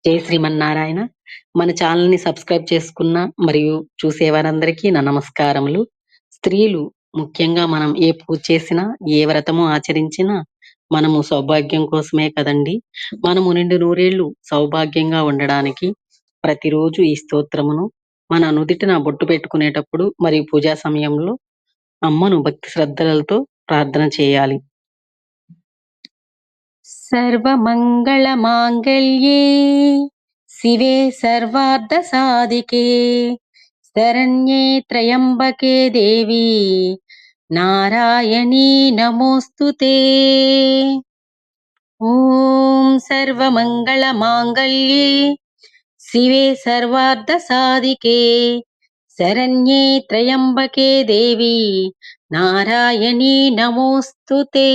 జై శ్రీమన్నారాయణ. మన ఛానల్‌ని సబ్స్క్రైబ్ చేసుకున్న మరియు చూసేవారందరికీ నా నమస్కారములు. స్త్రీలు ముఖ్యంగా మనం ఏ పూజ చేసినా, ఏ వ్రతము ఆచరించినా మనము సౌభాగ్యం కోసమే కదండీ! మనము నిండు నూరేళ్లు సౌభాగ్యంగా ఉండడానికి ప్రతిరోజు ఈ స్తోత్రమును మన నుదిటిన బొట్టు పెట్టుకునేటప్పుడు మరియు పూజా సమయంలో అమ్మను భక్తి శ్రద్ధలతో ప్రార్థన చేయాలి. सर्वमङ्गलमाङ्गल्ये शिवे सर्वार्धसाधिके शरण्ये त्र्यम्बके देवी नारायणी नमोऽस्तु ते। ॐ सर्वमङ्गलमाङ्गल्ये शिवे सर्वार्धसाधिके शरण्ये त्र्यम्बके देवी नारायणी नमोऽस्तु ते।